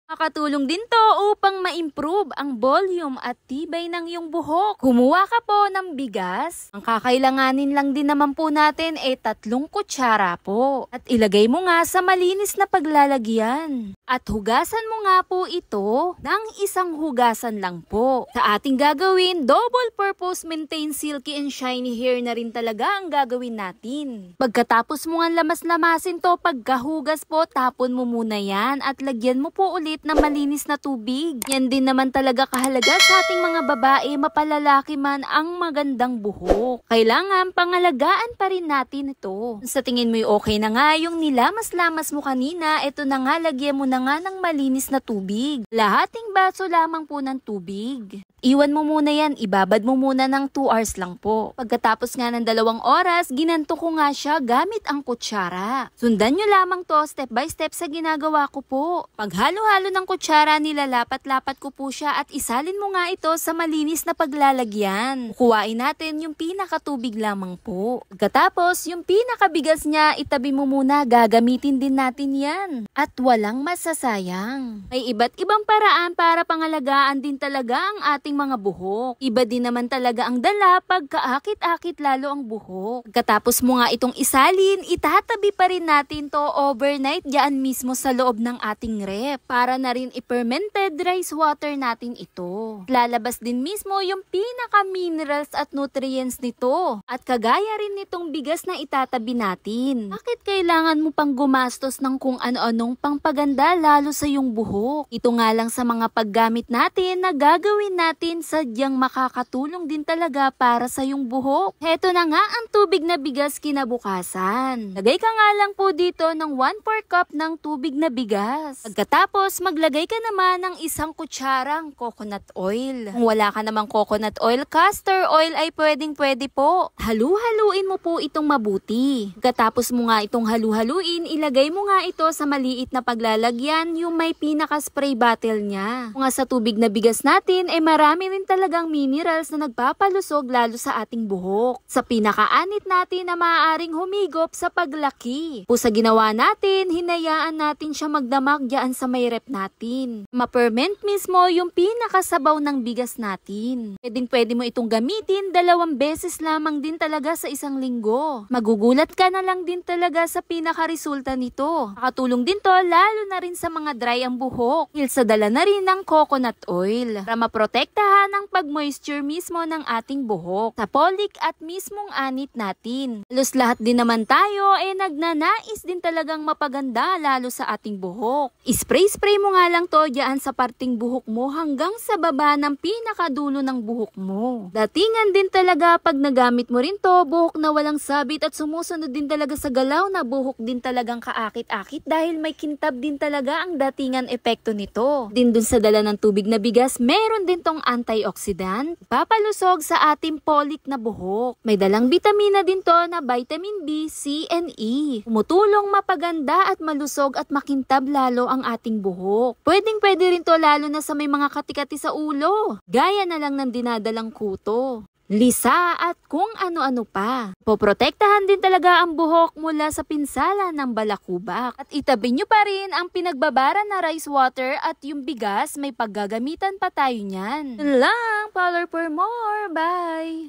Makatulong din to upang ma-improve ang volume at tibay ng iyong buhok. Kumuha ka po ng bigas. Ang kakailanganin lang din naman po natin ay 3 kutsara po. At ilagay mo nga sa malinis na paglalagyan. At hugasan mo nga po ito ng isang hugasan lang po. Sa ating gagawin, double purpose maintain silky and shiny hair na rin talaga ang gagawin natin. Pagkatapos mo nga lamas-lamasin to, pagkahugas po, tapon mo muna yan at lagyan mo po ulit na malinis na tubig. Yan din naman talaga kahalaga sa ating mga babae, mapalalaki man ang magandang buhok. Kailangan pangalagaan pa rin natin ito. Sa tingin mo okay na nga yung nilamas-lamas mo kanina, ito na nga, lagyan mo na nga ng malinis na tubig. Lahating baso lamang po ng tubig. Iwan mo muna yan, ibabad mo muna ng 2 hours lang po. Pagkatapos nga ng 2 oras, ginanto ko nga siya gamit ang kutsara. Sundan nyo lamang to step by step sa ginagawa ko po. Paghalo-halo ng kutsara, nilalapat-lapat ko po siya at isalin mo nga ito sa malinis na paglalagyan. Kukuhain natin yung pinakatubig lamang po. Pagkatapos, yung pinakabigas niya, itabi mo muna, gagamitin din natin yan. At walang masasayang. May iba't ibang paraan para pangalagaan din talaga ang ating mga buhok. Iba din naman talaga ang dala pag kaakit-akit lalo ang buhok. Pagkatapos mo nga itong isalin, itatabi pa rin natin to overnight diyan mismo sa loob ng ating ref para na rin i-fermented rice water natin ito. Lalabas din mismo yung pinaka-minerals at nutrients nito. At kagaya rin nitong bigas na itatabi natin. Bakit kailangan mo pang gumastos ng kung ano-anong pangpaganda lalo sa yung buhok? Ito nga lang sa mga paggamit natin na gagawin natin sadyang makakatulong din talaga para sa yung buhok. Heto na nga ang tubig na bigas kinabukasan. Lagay ka nga lang po dito ng 1/4 cup ng tubig na bigas. Pagkatapos, maglagay ka naman ng 1 kutsarang coconut oil. Kung wala ka namang coconut oil, castor oil ay pwedeng-pwede po. Halu-haluin mo po itong mabuti. Pagkatapos mo nga itong halu-haluin, ilagay mo nga ito sa maliit na paglalagyan, yung may pinaka-spray bottle niya. Kung nga sa tubig na bigas natin, marami rin talagang minerals na nagpapalusog lalo sa ating buhok. Sa pinakaanit natin na maaaring humigop sa paglaki. Po sa ginawa natin, hinayaan natin siya magdamag diyan sa may rep natin. Ma-ferment mismo yung pinakasabaw ng bigas natin. Pwede mo itong gamitin 2 beses lamang din talaga sa 1 linggo. Magugulat ka na lang din talaga sa pinaka-resulta nito. Nakatulong din to lalo na rin sa mga dry ang buhok. Sa dala na rin ng coconut oil para maprotektahan ang pag-moisture mismo ng ating buhok sa polik at mismong anit natin. Halos lahat din naman tayo nagnanais din talagang mapaganda lalo sa ating buhok. Spray mo nga lang to diyan sa parting buhok mo hanggang sa baba ng pinakadulo ng buhok mo. Datingan din talaga pag nagamit mo rin to, buhok na walang sabit at sumusunod din talaga sa galaw na buhok din talagang kaakit-akit dahil may kintab din talaga ang datingan epekto nito. Din dun sa dala ng tubig na bigas, meron din tong antioxidant, papalusog sa ating polik na buhok. May dalang bitamina din to na vitamin B, C, and E. Tumutulong mapaganda at malusog at makintab lalo ang ating buhok. Pwedeng-pwede rin to lalo na sa may mga katikati sa ulo. Gaya na lang ng dinadalang kuto, lisa at kung ano-ano pa. Poprotektahan din talaga ang buhok mula sa pinsala ng balakubak. At itabi nyo pa rin ang pinagbabara na rice water at yung bigas, may paggagamitan pa tayo niyan. Yun lang, follow for more. Bye!